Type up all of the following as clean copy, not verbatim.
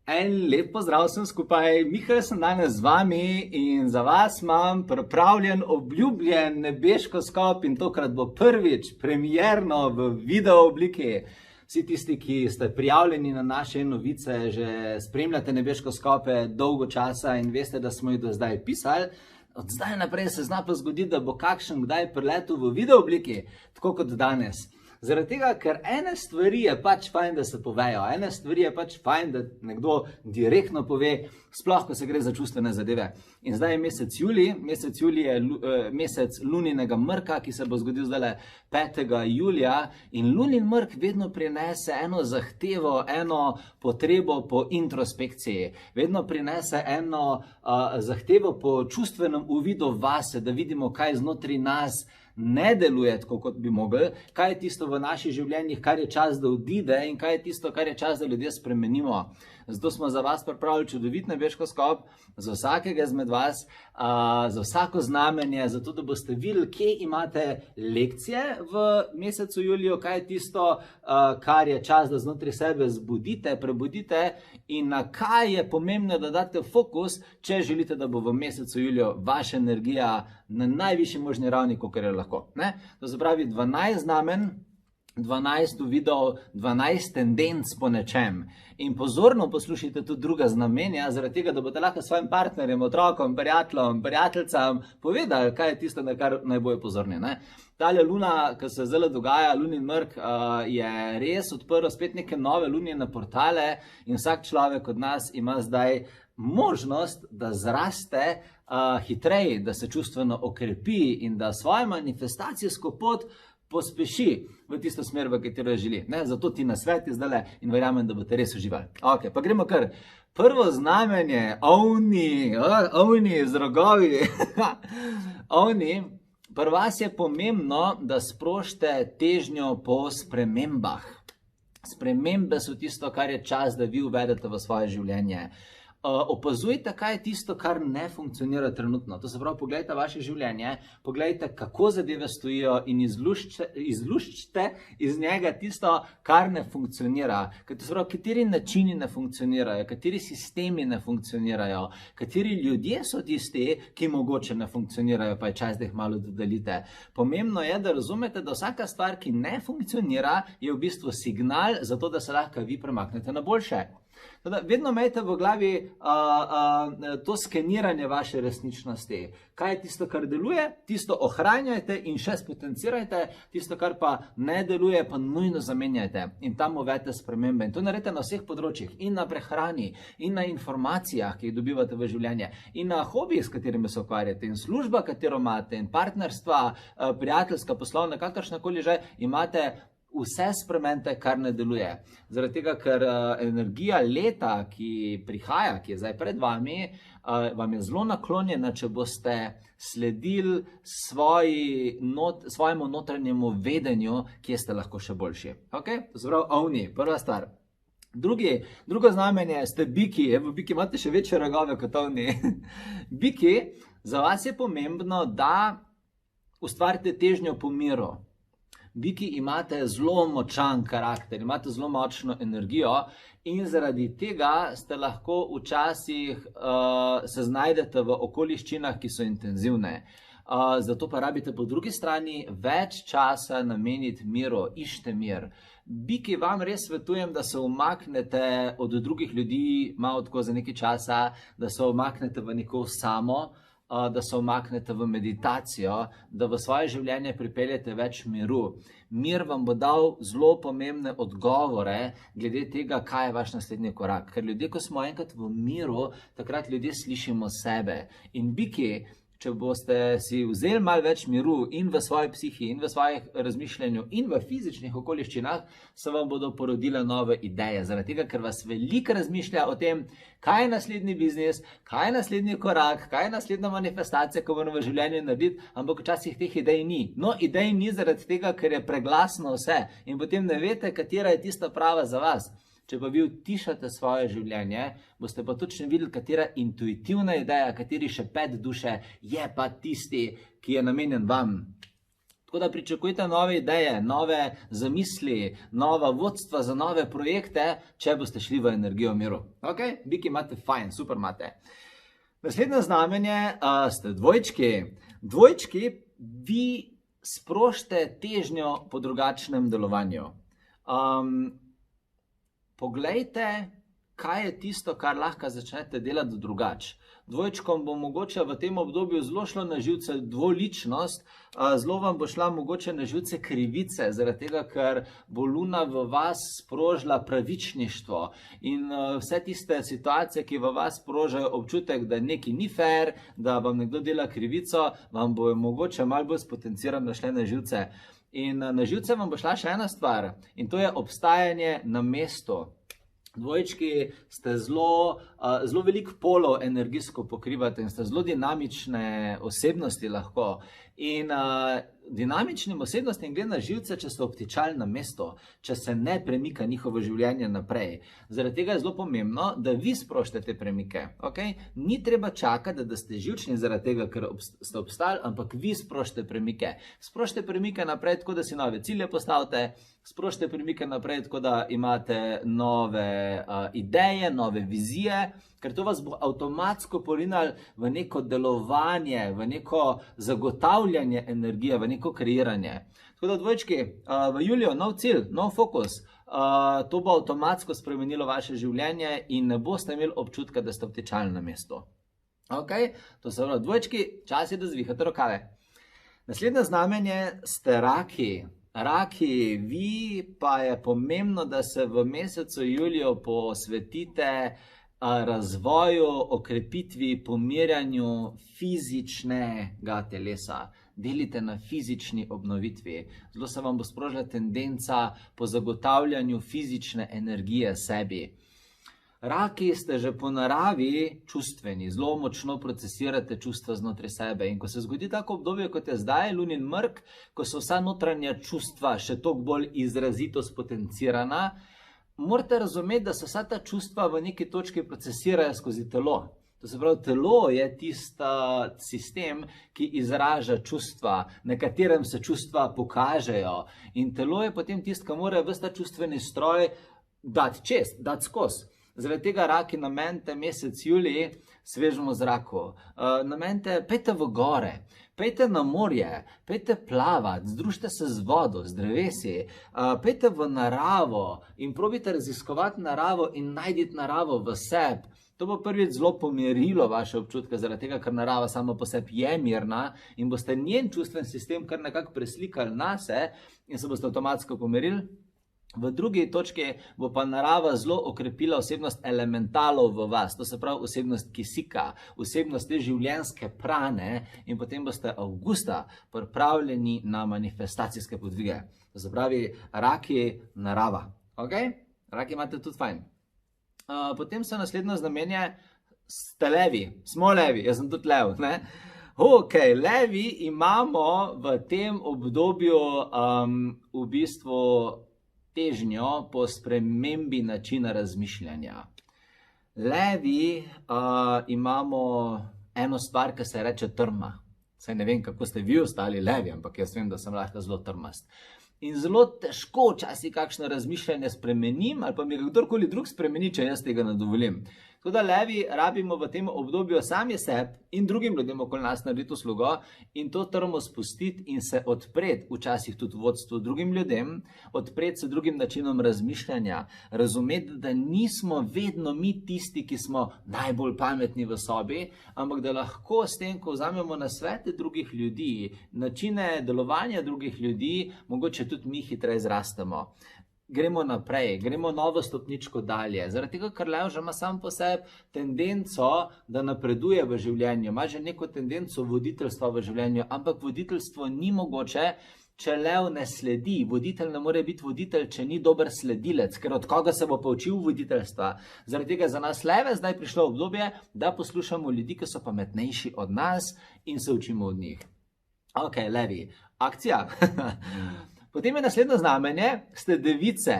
En lep pozdrav vsem skupaj, Mihael sem danes z vami in za vas imam pripravljen obljubljen nebeško skop in tokrat bo prvič premierno v video obliki. Vsi tisti, ki ste prijavljeni na naše novice, že spremljate nebeško skope dolgo časa in veste, da smo jih do zdaj pisali. Od zdaj naprej se zna pa zgoditi, da bo kakšen kdaj priletel v video obliki, tako kot danes. Zaradi tega, ker ene stvari je pač fajn, da se povejo, ene stvari je pač fajn, da nekdo direktno pove, sploh, ko se gre za čustvene zadeve. In zdaj je mesec julij je mesec luninega mrka, ki se bo zgodil zdaj 5. julija in lunin mrk vedno prinese eno zahtevo, eno potrebo po introspekciji, vedno prinese eno zahtevo po čustvenem uvidu vase, da vidimo, kaj znotraj nas ne deluje tako, kot bi mogli, kaj je tisto v naših življenjih, kar je čas, da odide in kaj je tisto, kar je čas, da ljudje spremenimo. Zato smo za vas pripravili čudovit nebeško skop, za vsakega izmed vas, za vsako znamenje, zato da boste videli, kje imate lekcije v mesecu juliju, kaj je tisto, kar je čas, da znotraj sebe zbudite, prebudite in na kaj je pomembno, da date fokus, če želite, da bo v mesecu juliju vaša energija na najvišji možni ravni, kot je lahko. To se pravi 12 znamen, 12 uvidov, 12 tendenc po nečem. In pozorno poslušajte tudi druga znamenja, zaradi tega, da boste lahko svojim partnerjem, otrokom, prijateljem, prijateljicam povedali, kaj je tisto, na kar naj bojo pozorni. Tale luna, ki se zdaj dogaja, lunin mrk, je res odprl spet neke nove lunine portale in vsak človek od nas ima zdaj možnost, da zraste hitreje, da se čustveno okrepi in da svojo manifestacijsko pot pospeši v tisto smer, v katero želi. Zato ti nasveti zdaj in verjamem, da boste res uživali. Ok, pa gremo kar. Prvo znamenje, ovni z rogovi. Ovni, pri vas je pomembno, da sprožite težnjo po spremembah. Spremembe so tisto, kar je čas, da vi uvedete v svoje življenje. Opazujte, kaj je tisto, kar ne funkcionira trenutno. To se pravi, pogledajte vaše življenje, pogledajte, kako zadeve stojijo in izluščite iz njega tisto, kar ne funkcionira. To se pravi, kateri načini ne funkcionirajo, kateri sistemi ne funkcionirajo, kateri ljudje so tisti, ki mogoče ne funkcionirajo, pa je čas, da jih malo dodelite. Pomembno je, da razumete, da vsaka stvar, ki ne funkcionira, je v bistvu signal za to, da se lahko vi premaknete na boljše. Vedno imejte v glavi to skeniranje vaše resničnosti. Kaj je tisto, kar deluje, tisto ohranjajte in še spotencirajte, tisto, kar pa ne deluje, pa nujno zamenjajte in tam uvedite spremembe. In to naredite na vseh področjih, in na prehrani, in na informacijah, ki jih dobivate v življenje, in na hobijih, s katerimi se ukvarjate, in služba, katero imate, in partnerstva, prijateljska, poslovna, kakršnakoli že imate. Vse spremenite, kar ne deluje. Zaradi tega, ker energija leta, ki prihaja, ki je zdaj pred vami, vam je zelo naklonjena, če boste sledili svojemu notranjemu vedenju, kje ste lahko še boljši. Okay? To se pravi, ovni, prva stvar. Drugo znamenje ste biki. Biki imate še večje rogove kot ovni. Biki, za vas je pomembno, da ustvarite težnjo po miru. Biki imate zelo močan karakter, imate zelo močno energijo in zaradi tega ste lahko včasih se znajdete v okoliščinah, ki so intenzivne. Zato pa rabite po drugi strani več časa nameniti miru, iščite mir. Biki, vam res svetujem, da se umaknete od drugih ljudi malo tako za nekaj časa, da se umaknete v neko samo, da se umaknete v meditacijo, da v svoje življenje pripeljete več miru. Mir vam bo dal zelo pomembne odgovore glede tega, kaj je vaš naslednji korak. Ker ljudje, ko smo enkrat v miru, takrat ljudje slišimo sebe. In biki, če boste si vzeli malo več miru in v svoji psihi, in v svojih razmišljanju, in v fizičnih okoliščinah, se vam bodo porodile nove ideje. Zaradi tega, ker vas veliko razmišlja o tem, kaj je naslednji biznis, kaj je naslednji korak, kaj je naslednja manifestacija, ko moramo v življenju narediti, ampak včasih teh idej ni. No, idej ni zaradi tega, ker je preglasno vse in potem ne veste, katera je tista prava za vas. Če pa vi utišate svoje življenje, boste pa točno videli, katera intuitivna ideja, kateri šepet duše je pa tisti, ki je namenjen vam. Tako da pričakujte nove ideje, nove zamisli, nova vodstva za nove projekte, če boste šli v energijo miru. Ok, biki imate fajn, super imate. Naslednje znamenje ste dvojčki. Dvojčki, vi sprožite težnjo po drugačnem delovanju. Poglejte, kaj je tisto, kar lahko začnete delati drugače. Dvojčkom bo mogoče v tem obdobju zelo šlo na živce dvoličnost, zelo vam bo šla mogoče na živce krivice, zaradi tega, ker bo Luna v vas sprožila pravičništvo in vse tiste situacije, ki v vas sprožajo občutek, da nekaj ni fair, da vam nekdo dela krivico, vam bo mogoče malo bolj spotencirano šle na živce. In na živce vam bo šla še ena stvar in to je obstajanje na mestu. Dvojčki ste zelo veliko polov energijsko pokrivate in ste zelo dinamične osebnosti lahko. In dinamičnim osebnostim gre na živce, če so obtičali na mesto, če se ne premika njihovo življenje naprej. Zaradi tega je zelo pomembno, da vi sprožite te premike. Okay? Ni treba čakati, da ste živčni zaradi tega, ker ste obstali, ampak vi sprožite premike. Sprožite premike naprej, tako da si nove cilje postavite, sprožite premike naprej, tako da imate nove ideje, nove vizije, ker to vas bo avtomatsko porinalo v neko delovanje, v neko zagotavljanje energije, v neko kreiranje. Tako da dvojčki, v juliju nov cilj, nov fokus, to bo avtomatsko spremenilo vaše življenje in ne boste imeli občutka, da ste obtičali na mestu. Ok, to se pravi, dvojčki, čas je, da zvihate rokave. Naslednje znamenje ste raki. Raki, vi pa je pomembno, da se v mesecu juliju posvetite razvoju, okrepitvi, pomirjanju fizičnega telesa. Delite na fizični obnovitvi. Zelo se vam bo sprožila tendenca po zagotavljanju fizične energije sebi. Raki ste že po naravi čustveni, zelo močno procesirate čustva znotraj sebe in ko se zgodi tako obdobje, kot je zdaj, lunin mrk, ko so vsa notranja čustva še toliko bolj izrazito spotencirana, morate razumeti, da se vsa ta čustva v neki točki procesirajo skozi telo. To se pravi, telo je tisti sistem, ki izraža čustva, na katerem se čustva pokažejo in telo je potem tisti, ki mora ves ta čustveni stroj dati čez, dati skozi. Zaradi tega raki namenite mesec julij svežemu zraku. Namenite, pejte v gore, pejte na morje, pejte plavati, združite se z vodo, z drevesi, pejte v naravo in probite raziskovati naravo in najdite naravo v sebi. To bo prvič zelo pomirilo vaše občutke, zaradi tega, ker narava sama po sebi je mirna in boste njen čustven sistem kar nekako preslikali nase in se boste avtomatsko pomirili. V drugi točki bo pa narava zelo okrepila osebnost elementalov v vas, to se pravi osebnost kisika, osebnost te življenjske prane in potem boste avgusta pripravljeni na manifestacijske podvige. To se pravi raki, narava. Okay? Raki imate tudi fajn. Potem so naslednjo znamenje, ste levi, smo levi, jaz sem tudi lev. Ne? Ok, levi imamo v tem obdobju v bistvu težnjo po spremembi načina razmišljanja. Levi imamo eno stvar, ki se reče trma. Saj ne vem, kako ste vi ostali levi, ampak jaz vem, da sem lahko zelo trmast. In zelo težko včasih kakšno razmišljanje spremenim, ali pa mi ga kdorkoli drug spremeni, če jaz tega ne dovolim. Tako da levi rabimo v tem obdobju sami sebi in drugim ljudem okoli nas narediti uslugo in to trmo spustiti in se odpreti, včasih tudi vodstvu drugim ljudem, odpreti se drugim načinom razmišljanja, razumeti, da nismo vedno mi tisti, ki smo najbolj pametni v sobi, ampak da lahko s tem, ko vzamemo nasvete drugih ljudi, načine delovanja drugih ljudi, mogoče tudi mi hitreje zrastemo. Gremo naprej, gremo novo stopničko dalje. Zaradi tega, ker lev že ima sam po sebi tendenco, da napreduje v življenju, ima že neko tendenco voditeljstva v življenju, ampak voditeljstvo ni mogoče, če lev ne sledi. Voditelj ne more biti voditelj, če ni dober sledilec, ker od koga se bo poučil voditeljstva. Zaradi tega za nas leve zdaj prišlo obdobje, da poslušamo ljudi, ki so pametnejši od nas in se učimo od njih. Ok, levi, akcija. Potem je naslednje znamenje, ste device.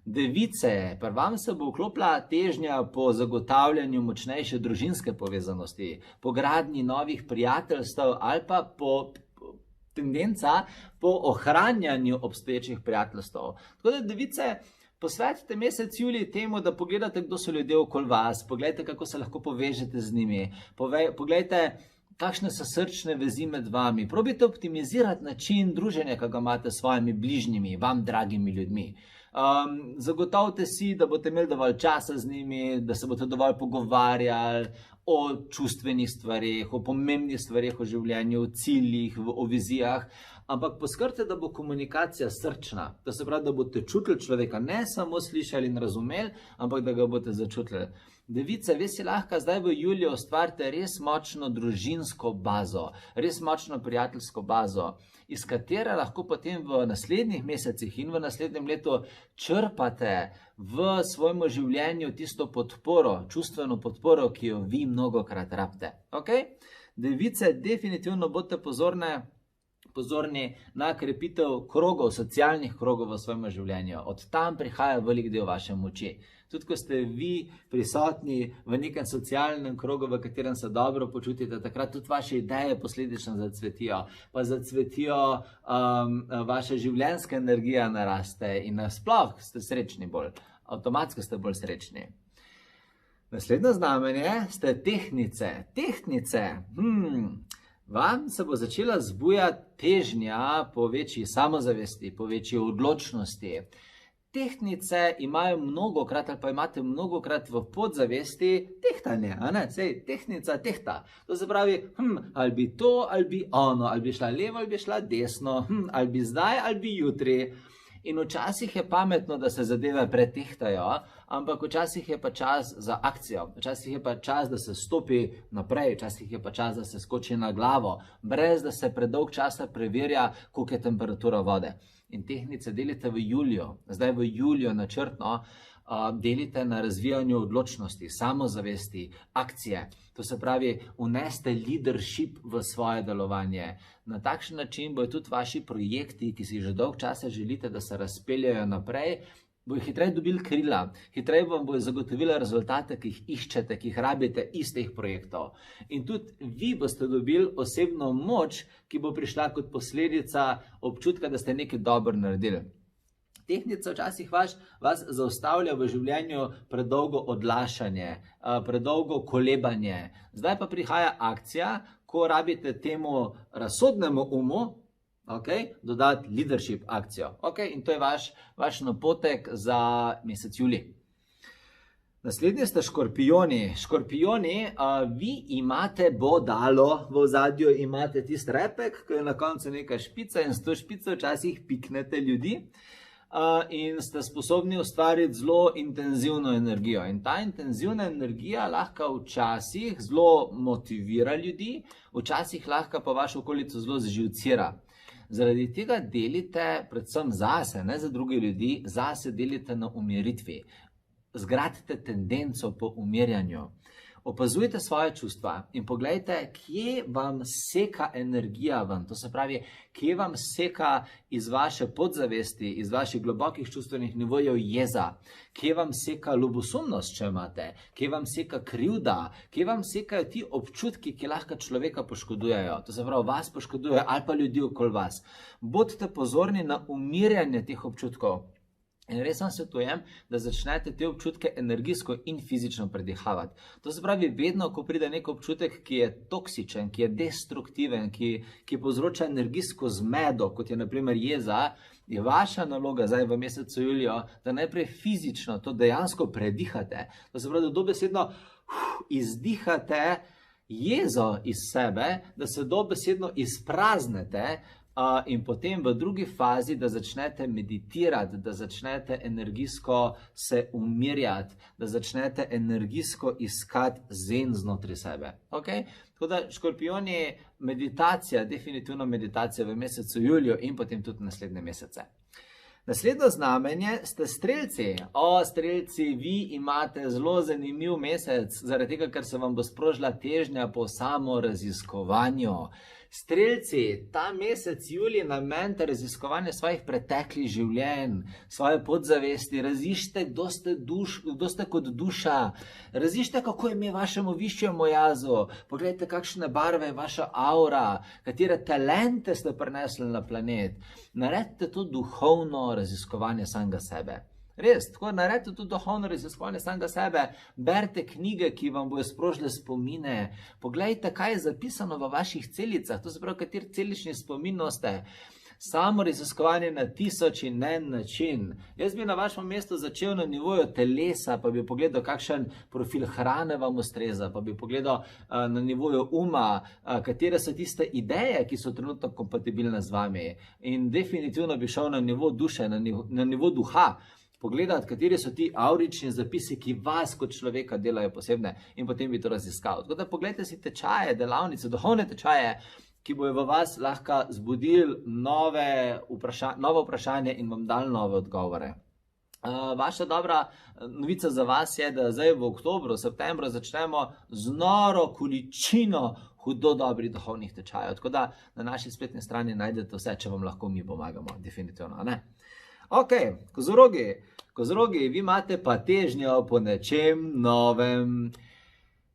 Device, pri vam se bo vklopila težnja po zagotavljanju močnejše družinske povezanosti, po gradnji novih prijateljstev ali pa po tendenca po ohranjanju obstoječih prijateljstev. Tako da, device, posvetite mesec julij temu, da pogledate, kdo so ljudje okoli vas, pogledajte, kako se lahko povežete z njimi, pogledajte, kakšne so srčne vezi med vami. Probajte optimizirati način druženja, ki ga imate s svojimi bližnjimi, vam dragimi ljudmi. Zagotovite si, da boste imeli dovolj časa z njimi, da se boste dovolj pogovarjali o čustvenih stvarih, o pomembnih stvarih v življenju, o ciljih, o vizijah, ampak poskrbite, da bo komunikacija srčna. To se pravi, da boste čutili človeka, ne samo slišali in razumeli, ampak da ga boste začutili. Device, vi si lahko zdaj v juliju ustvarite res močno družinsko bazo, res močno prijateljsko bazo, iz katere lahko potem v naslednjih mesecih in v naslednjem letu črpate v svojem življenju tisto podporo, čustveno podporo, ki jo vi mnogokrat rabite. Okay? Device, definitivno bodite pozorni na krepitev krogov, socialnih krogov v svojem življenju. Od tam prihaja velik del vaše moči. Tudi, ko ste vi prisotni v nekem socialnem krogu, v katerem se dobro počutite, takrat tudi vaše ideje posledično zacvetijo, pa zacvetijo vaša življenjska energija naraste in nasploh ste srečni bolj, avtomatsko ste bolj srečni. Naslednje znamenje ste Tehtnice. Tehtnice, vam se bo začela zbujati težnja po večji samozavesti, po večji odločnosti. Tehtnice imajo mnogokrat ali pa imate mnogokrat v podzavesti tehtanje, sej tehtnica tehta. To se pravi, ali bi to, ali bi ono, ali bi šla levo, ali bi šla desno, ali bi zdaj, ali bi jutri. In včasih je pametno, da se zadeve pretehtajo, ampak včasih je pa čas za akcijo, včasih je pa čas, da se stopi naprej, včasih je pa čas, da se skoči na glavo, brez da se predolg časa preverja, koliko je temperatura vode. In Tehtnice delite v juliju, zdaj v juliju načrtno, delite na razvijanju odločnosti, samozavesti, akcije. To se pravi, vneste leadership v svoje delovanje. Na takšen način bojo tudi vaši projekti, ki si že dolg časa želite, da se razpeljajo naprej, bojo hitreje dobili krila, hitreje vam bojo zagotovili rezultate, ki jih iščete, ki jih rabite iz teh projektov. In tudi vi boste dobili osebno moč, ki bo prišla kot posledica občutka, da ste nekaj dobro naredili. Tehtnica včasih vas zaustavlja v življenju predolgo odlašanje, predolgo kolebanje. Zdaj pa prihaja akcija, ko rabite temu razsodnemu umu, dodati leadership akcijo. In to je vaš napotek za mesec julij. Naslednji ste Škorpijoni. Škorpijoni, vi imate bodalo v ozadju, imate tisti repek, ki je na koncu neka špica in s to špico včasih piknete ljudi. In ste sposobni ustvariti zelo intenzivno energijo. In ta intenzivna energija lahko včasih zelo motivira ljudi, včasih lahko pa vašo okolico zelo zživcira. Zaradi tega delite predvsem zase, ne za druge ljudi, zase delite na umiritvi. Zgradite tendenco po umirjanju. Opazujte svoje čustva in poglejte, kje vam seka energija ven. To se pravi, kje vam seka iz vaše podzavesti, iz vaših globokih čustvenih nivojev jeza, kje vam seka ljubosumnost, če imate, kje vam seka krivda, kje vam sekajo ti občutki, ki lahko človeka poškodujejo. To se pravi, vas poškodujejo ali pa ljudi okoli vas. Bodite pozorni na umirjanje teh občutkov. In res vam svetujem, da začnete te občutke energijsko in fizično predihavati. To se pravi, vedno, ko pride nek občutek, ki je toksičen, ki je destruktiven, ki povzroča energijsko zmedo, kot je naprimer jeza, je vaša naloga zdaj v mesecu juliju, da najprej fizično to dejansko predihate. To se pravi, da dobesedno izdihate jezo iz sebe, da se dobesedno izpraznete, in potem v drugi fazi, da začnete meditirati, da začnete energijsko se umirjati, da začnete energijsko iskati zen znotraj sebe. Tako da, Škorpijoni, meditacija, definitivno meditacija v mesecu juliju in potem tudi naslednje mesece. Naslednje znamenje ste Strelci. Strelci, vi imate zelo zanimiv mesec, zaradi tega, ker se vam bo sprožila težnja po samoraziskovanju. Strelci, ta mesec julij namenite raziskovanje svojih preteklih življenj, svoje podzavesti, raziščite, kdo ste kot duša, raziščite, kako je ime vašemu višjemu jazu, pogledajte, kakšne barve je vaša aura, katere talente ste prinesli na planet. Naredite to duhovno raziskovanje samega sebe. Res, tako naredite tudi duhovno raziskovanje samega sebe, berite knjige, ki vam bojo sprožile spomine, poglejte, kaj je zapisano v vaših celicah, to se pravi, kateri celični spomin ste. Samo raziskovanje na 1000 in en način. Jaz bi na vašem mestu začel na nivoju telesa, pa bi pogledal, kakšen profil hrane vam ustreza, pa bi pogledal na nivoju uma, katere so tiste ideje, ki so trenutno kompatibilne z vami. In definitivno bi šel na nivo duše, na nivo duha, pogledati, kateri so ti aurični zapisi, ki vas kot človeka delajo posebne, in potem bi to raziskal. Tako da pogledajte si tečaje, delavnice, duhovne tečaje, ki bojo v vas lahko zbudili nove vprašanje in vam dali nove odgovore. Vaša dobra novica za vas je, da zdaj v oktobru, septembru začnemo z noro količino hudo dobrih duhovnih tečajev. Tako da na naši spletni strani najdete vse, če vam lahko mi pomagamo, definitivno, ne? Ok, kozorogi, vi imate pa težnjo po nečem novem.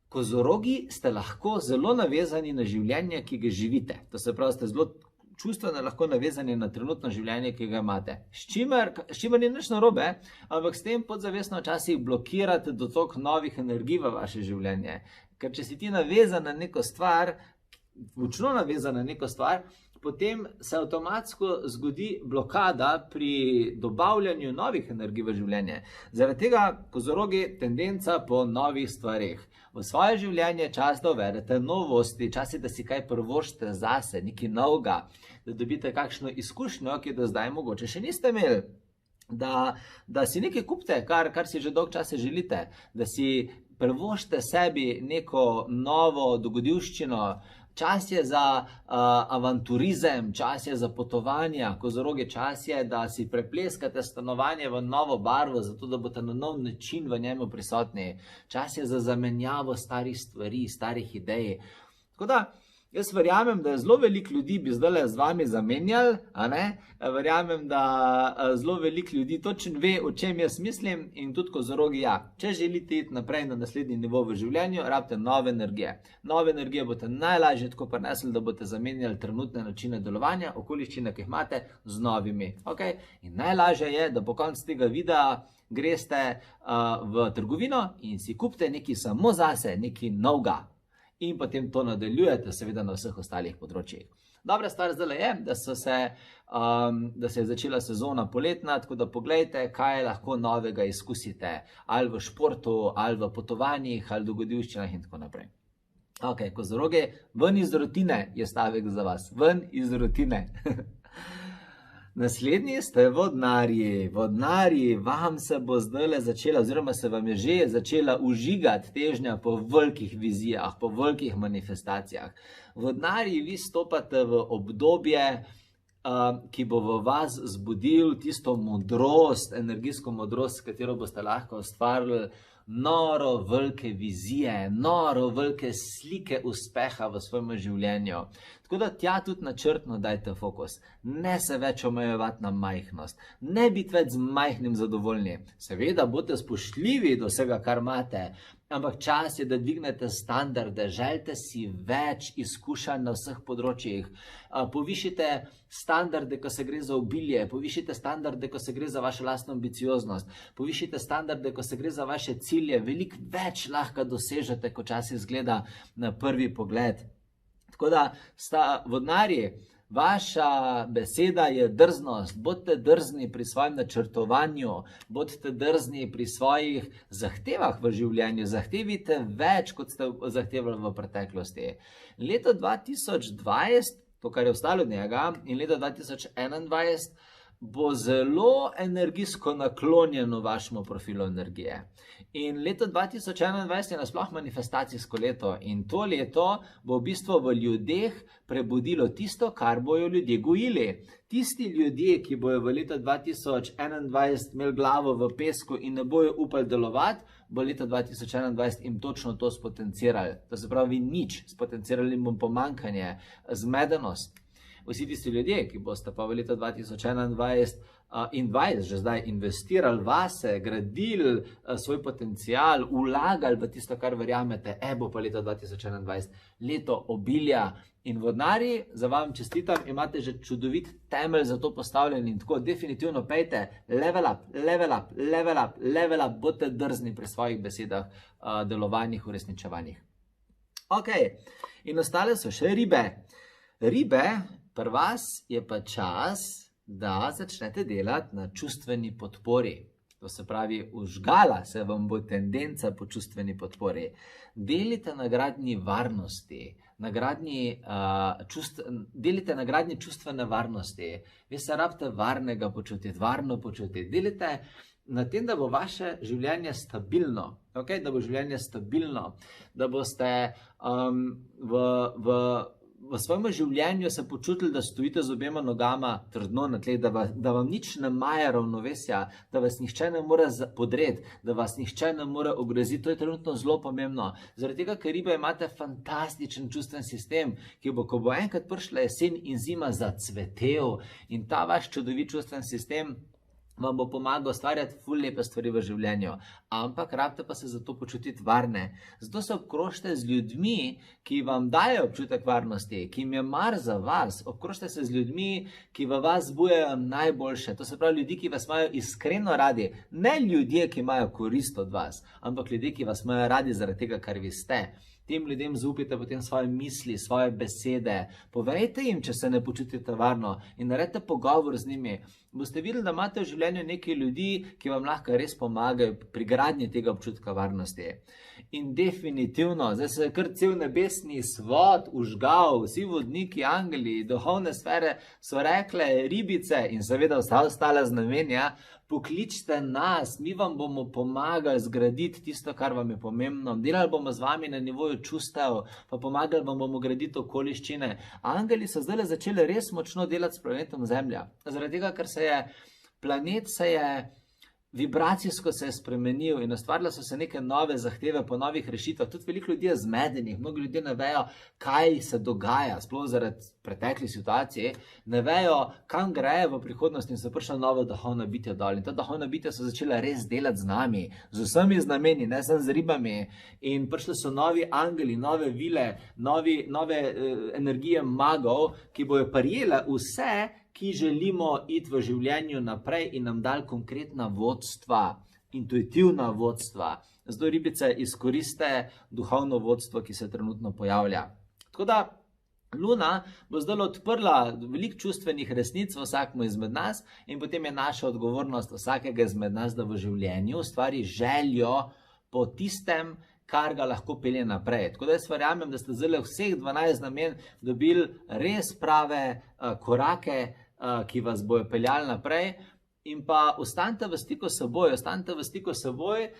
Kozorogi ste lahko zelo navezani na življenje, ki ga živite. To se pravi, ste zelo čustveno lahko navezani na trenutno življenje, ki ga imate. S čimer ni nič narobe, ampak s tem podzavestno včasih blokirate dotok novih energij v vaše življenje. Ker če si ti navezan na neko stvar, močno navezan na neko stvar, potem se avtomatsko zgodi blokada pri dobavljanju novih energij v življenje. Zaradi tega, kozorogi, tendenca po novih stvarih. V svoje življenje čas, da uvedete novosti, čas je, da si kaj privoščite zase, nekaj novega, da dobite kakšno izkušnjo, ki do zdaj mogoče še niste imeli. Da si nekaj kupite, kar si že dolgo časa želite, da si privoščite sebi neko novo dogodivščino. Čas je za avanturizem, čas je za potovanja, kozorogi, čas je, da si prepleskate stanovanje v novo barvo, zato da boste na nov način v njemu prisotni. Čas je za zamenjavo starih stvari, starih idej. Tako da, jaz verjamem, da zelo veliko ljudi bi zdaj z vami zamenjali, a ne? Verjamem, da zelo veliko ljudi točno ve, o čem jaz mislim, in tudi kozorogi, ja. Če želite iti naprej na naslednji nivo v življenju, rabite nove energije. Nove energije boste najlažje tako prinesli, da boste zamenjali trenutne načine delovanja, okoliščine, ki jih imate, z novimi. Okay? In najlažje je, da po koncu tega videa greste v trgovino in si kupite nekaj samo zase, nekaj novega. In potem to nadaljujete, seveda, na vseh ostalih področjih. Dobra stvar zdaj je, da se je začela sezona poletna, tako da poglejte, kaj lahko novega izkusite. Ali v športu, ali v potovanjih, ali v dogodivščinah in tako naprej. Ok, kozorogi, ven iz rutine je stavek za vas. Ven iz rutine. Naslednji ste vodnarji. Vodnarji, vam se bo zdaj začela, oziroma se vam je že začela užigati težnja po velikih vizijah, po velikih manifestacijah. Vodnarji, vi stopate v obdobje, ki bo v vas zbudil tisto modrost, energijsko modrost, s katero boste lahko ustvarili noro velike vizije, noro velike slike uspeha v svojem življenju. Tako da tja tudi načrtno dajte fokus. Ne se več omejevati na majhnost. Ne biti več z majhnim zadovoljni. Seveda boste spoštljivi do vsega, kar imate, ampak čas je, da dvignete standarde, želite si več izkušenj na vseh področjih. Povišite standarde, ko se gre za obilje, povišite standarde, ko se gre za vašo lastno ambicioznost, povišite standarde, ko se gre za vaše cilje. Veliko več lahko dosežete, kot čas izgleda na prvi pogled. Tako da, vodnarji, vaša beseda je drznost. Bodite drzni pri svojem načrtovanju, bodite drzni pri svojih zahtevah v življenju. Zahtevite več, kot ste zahtevali v preteklosti. Leto 2020, to, kar je ostalo od njega, in leto 2021 bo zelo energijsko naklonjeno vašemu profilu energije. In leto 2021 je nasploh manifestacijsko leto in to leto bo v bistvu v ljudeh prebudilo tisto, kar bojo ljudje gojili. Tisti ljudje, ki bojo v letu 2021 imeli glavo v pesku in ne bojo upali delovati, bo leto 2021 jim točno to spotencirali. To se pravi nič, spotencirali jim bo pomanjkanje, zmedenost. Vsi tisti ljudje, ki boste pa v letu 2021 in 2020 že zdaj investirali vase, gradili svoj potencial, vlagali v tisto, kar verjamete, bo pa leto 2021 leto obilja in vodnarji, za vam čestitam, imate že čudovit temelj za to postavljen in tako definitivno pejte, level up, level up, level up, level up, bodite drzni pri svojih besedah, delovanjih, uresničevanjih. Ok, in ostale so še ribe. Ribe, pri vas je pa čas, da začnete delati na čustveni podpori. To se pravi, vžgala se vam bo tendenca po čustveni podpori. Delite na gradnji varnosti, delite na gradnji čustvene varnosti. Vi se rabite varnega počutiti, varno počutiti. Delite na tem, da bo vaše življenje stabilno. Okay? Da bo življenje stabilno, da boste v svojem življenju se počutili, da stojite z obema nogama trdno na tleh, da vam nič ne maje ravnovesja, da vas nihče ne more podreti, da vas nihče ne more ogroziti. To je trenutno zelo pomembno. Zaradi tega, ker ribe imate fantastičen čustven sistem, ki bo, ko bo enkrat prišla jesen in zima, zacvetel in ta vaš čudovit čustven sistem vam bo pomagal ustvarjati ful lepe stvari v življenju, ampak rabite pa se zato počutiti varne. Zato se obkrožite z ljudmi, ki vam dajo občutek varnosti, ki jim je mar za vas. Obkrožite se z ljudmi, ki v vas zbujajo najboljše. To se pravi ljudi, ki vas imajo iskreno radi. Ne ljudje, ki imajo korist od vas, ampak ljudje, ki vas imajo radi zaradi tega, kar vi ste. Tem ljudem zaupite potem svoje misli, svoje besede. Povejte jim, če se ne počutite varno in naredite pogovor z njimi. Boste videli, da imate v življenju nekaj ljudi, ki vam lahko res pomagajo pri gradnji tega občutka varnosti. In definitivno, zdaj se je kar cel nebesni svod užgal, vsi vodniki, angeli, duhovne sfere so rekle ribice in seveda vsa ostala znamenja, pokličite nas, mi vam bomo pomagali zgraditi tisto, kar vam je pomembno. Delali bomo z vami na nivoju čustev, pa pomagali vam bomo graditi okoliščine. Angeli so zdaj začeli res močno delati s planetom Zemlja. Zaradi tega, ker planet se je vibracijsko se je spremenil in ustvarile so se neke nove zahteve po novih rešitvah. Tudi veliko ljudi je zmedenih, mnogi ljudje ne vejo, kaj se dogaja, sploh zaradi preteklih situacij, ne vejo, kam greje v prihodnosti in so prišla nova duhovna bitja dol. In ta duhovna bitja so začela res delati z nami, z vsemi znameni, ne samo z ribami. In prišli so novi angeli, nove vile, nove energije magov, ki bojo prijele vse, ki želimo iti v življenju naprej in nam dali konkretna vodstva, intuitivna vodstva. Zato ribice izkoriste duhovno vodstvo, ki se trenutno pojavlja. Tako da Luna bo zdaj odprla veliko čustvenih resnic v vsakmu izmed nas in potem je naša odgovornost vsakega izmed nas, da v življenju ustvari željo po tistem, kar ga lahko pelje naprej. Tako da jaz verjamem, da ste zdaj vseh 12 namen dobili res prave korake, ki vas bojo peljali naprej. In pa ostanite v stiku s seboj,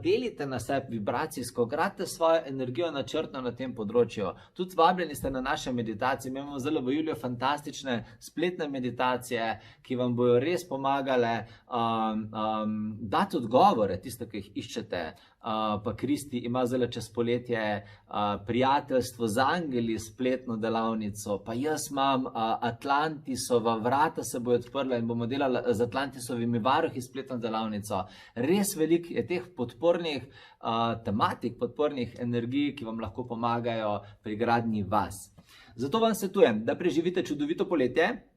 delite na sebi vibracijsko, gradite svojo energijo načrtno na tem področju. Tudi vabljeni ste na naše meditacije. Mi imamo zelo v juliju fantastične spletne meditacije, ki vam bojo res pomagale dati odgovore, tiste, ki jih iščete. Pa Kristi ima zelo čez poletje prijateljstvo z angeli, spletno delavnico, pa jaz imam Atlantisova vrata se bojo odprla in bomo delali z Atlantisovimi varuhi spletno delavnico. Res veliko je teh podpornih tematik, podpornih energij, ki vam lahko pomagajo pri gradnji vas. Zato vam svetujem, da preživite čudovito poletje.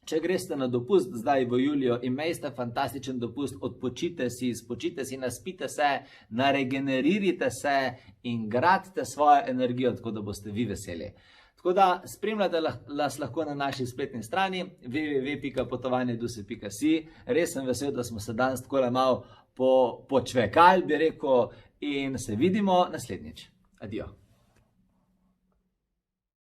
Če greste na dopust zdaj v juliju, imejte fantastičen dopust, odpočite si, spočite si, naspite se, naregeneririte se in gradite svojo energijo, tako da boste vi veseli. Tako da spremljate nas lahko na naši spletni strani www.potovanjeduse.si. Res sem vesel, da smo se danes takole malo počvekali, bi rekel, in se vidimo naslednjič. Adijo.